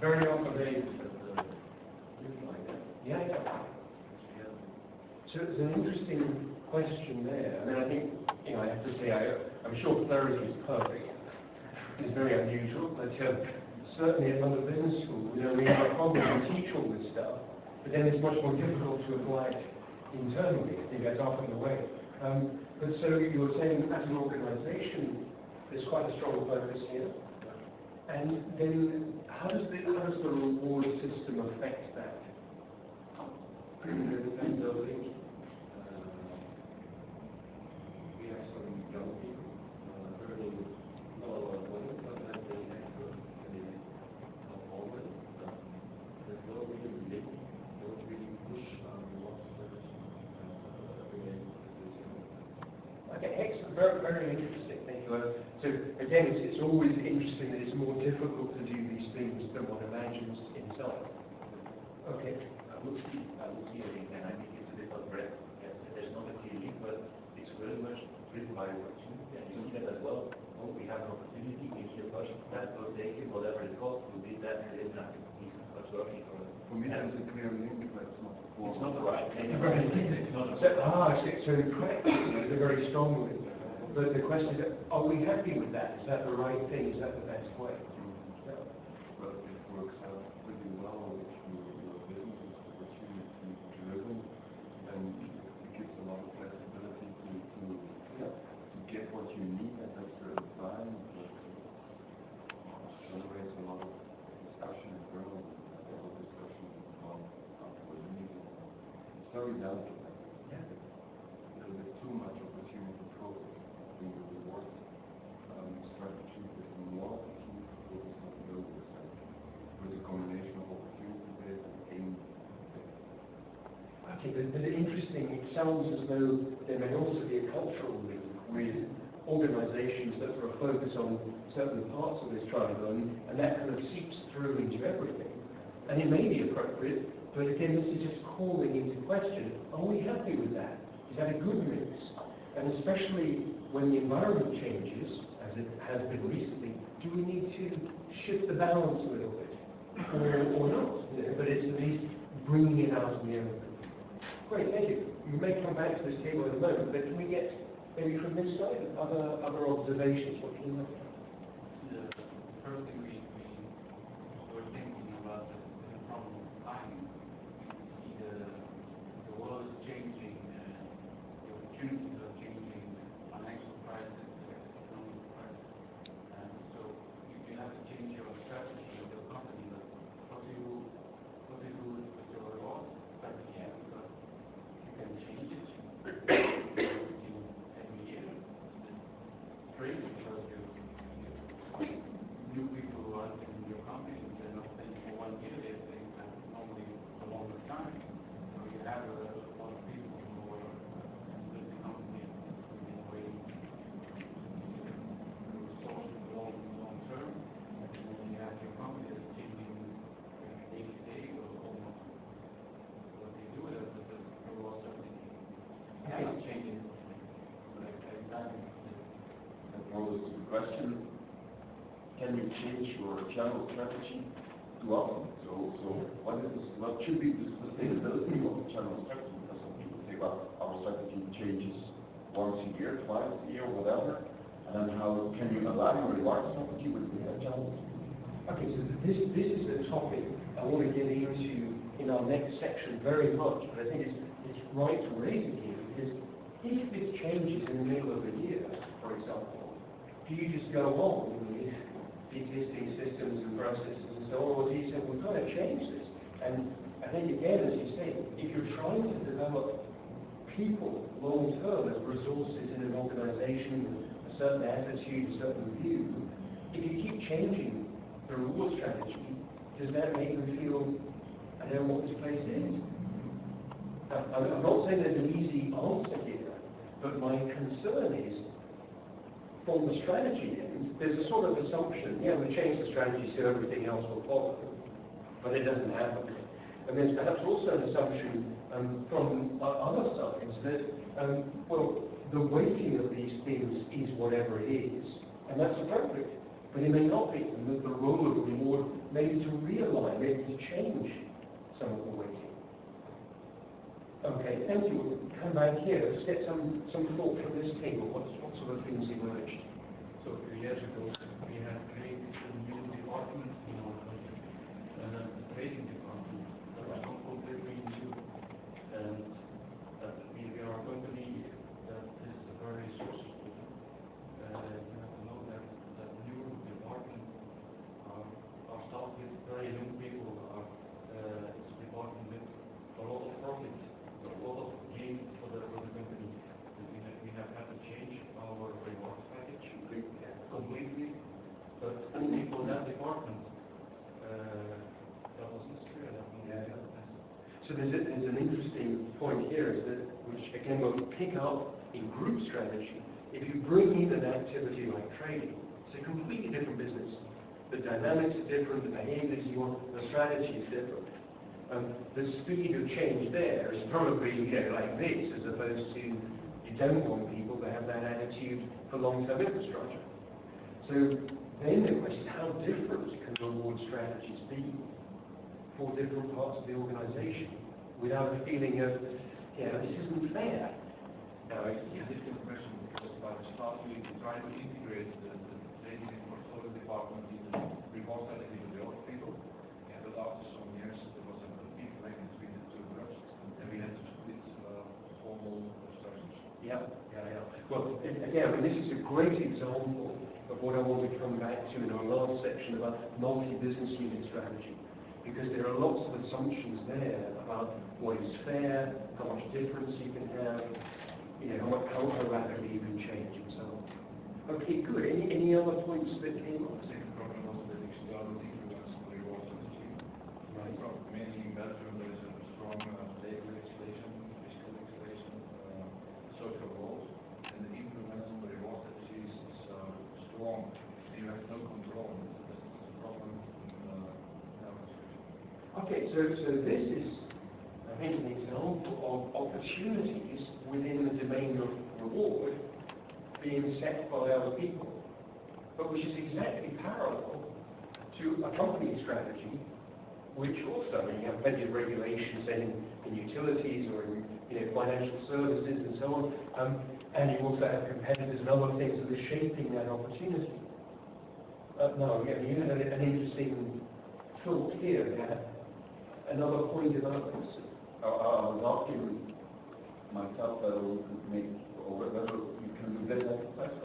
very often they, yeah, yeah. So it's an interesting question there. I mean, I think, I have to say, I'm sure clarity is perfect. It's very unusual, but certainly at other business schools, we have a problem to teach all this stuff, but then it's much more difficult to apply it internally. I think that's often the way. But so you were saying as an organisation, there's quite a strong focus here. And then how does the reward system affect that? We have some young people earning not a lot of money, but that they effort and they come forward. There's no really link, don't really push lots of Okay, excellent. Very, very interesting. Thank you. So again, it's always interesting that it's more difficult to do these things than one imagines inside. Okay. I would see it, and I think it's a bit of breadth. Yes, there's not a clear link, but it's very much driven by opportunity. And you see that as well. Oh, we have an opportunity, we hear push, that will take it, whatever it costs, we did that, and then nothing. It's working for us. For me, there's a clear link, but it's not. It's not the right thing. It's not so in practice, it's a very strong link. But the question is, are we happy with that? Is that the right thing? Is that the best way? But it works out pretty well if your business is opportunity driven, and it gives a lot of flexibility to get what you need at a certain time. But it generates a lot of discussion as well, a lot of discussion about how to live. It's very delicate. There's a bit too much opportunity focus in the reward strategy. There's more opportunity focus on the lower side. With a combination of opportunity based and aim. Okay, but interesting, it sounds as though there may also be a cultural link with organisations that are focused on certain parts of this triangle, and that kind of seeps through into everything. And it may be appropriate, but again, this is just calling into question, are we happy with that? Is that a good mix? And especially when the environment changes, as it has been recently, do we need to shift the balance a little bit? Or not? But it's at least bringing it out of the open. Great, thank you. We may come back to this table in a moment, but can we get maybe from this side other observations? What can you look at? The first thing we were thinking about the problem of time. The world is changing, the opportunities are changing, financial crisis, economic crisis. And so you have to change your strategy of your company. What do you do with your reward strategy? Because you can change it every year. It's great because new people who are in your company, they're not staying for 1 year, they're staying normally a longer time. So you have a lot of people who are with the company in a way resources long term. And then you have your company that's changing day to day or almost what they do with it, because the reward strategy is changing like that. That poses the question, can you change your channel strategy too often? So what should be the sustainability of the channel strategy? Because some people say, well, our strategy changes once a year, twice a year, whatever. And then how can you align your reward strategy with the channel? Okay, so this is the topic I want to get into in our next section very much, but I think it's right to raise it here, because if this changes in the middle of the year, for example, do you just go on with the existing systems and processes and so on, or do you say, we've got to change this? And I think again, as you say, if you're trying to develop people long term as resources in an organization, a certain attitude, a certain view, if you keep changing the reward strategy, does that make them feel, I don't know what this place is? I'm not saying there's an easy answer here, but my concern is, from the strategy end, there's a sort of assumption, yeah, we change the strategy so everything else will follow, but it doesn't happen. And there's perhaps also an assumption from other sides that, well, the weighting of these things is whatever it is, and that's appropriate. But it may not be, and that the role of reward maybe to realign, maybe to change some of the weighting. Okay, thank you. Come back here. Let's get some thought from this table. What sort of things emerged? So a few years ago, we had created a new department in our country, the trading department. That was not completely new, and we are a company that is very resourceful. You have to know that that new department are staffed with very young people. It's a department with a lot of profit, a lot of gain for the company. We have had to change our reward package completely, but only for that department. That wasn't true. So there's an interesting point here, is that, which again will pick up in group strategy. If you bring in an activity like trading, it's a completely different business. The dynamics are different, the behaviors you want, the strategy is different. The speed of change there is probably, like this, as opposed to you don't want people to have that attitude for long-term infrastructure. So then the question is, how different can reward strategies be for different parts of the organization without a feeling of, this isn't fair? Yeah, it's a different question because by the start we tried to integrate the trading and portfolio department in the reward strategy with the other people. Yeah, but after some years there was a complete break between the two groups and we had to split formal structures. Yeah. Well, again, this is a great example of what I want to come back to in our last section about multi-business unit strategy. Because there are lots of assumptions there about what is fair, how much difference you can have, how rapidly you can change and so on. Okay, good. Any other points that came up? The second problem was the external influence of the reward strategy. Right. So mainly in Belgium there is a strong labor legislation, fiscal legislation, social laws, and the influence on the reward strategy is strong. You have no control. That's the problem in our institution. Okay, so this is, I think, an example of opportunities within the domain of reward being set by other people, but which is exactly parallel to a company strategy, which also, you have plenty of regulations in utilities or in financial services and so on, and you also have competitors and other things that are shaping that opportunity. No, you had an interesting thought here. Another point about this. Myself, I will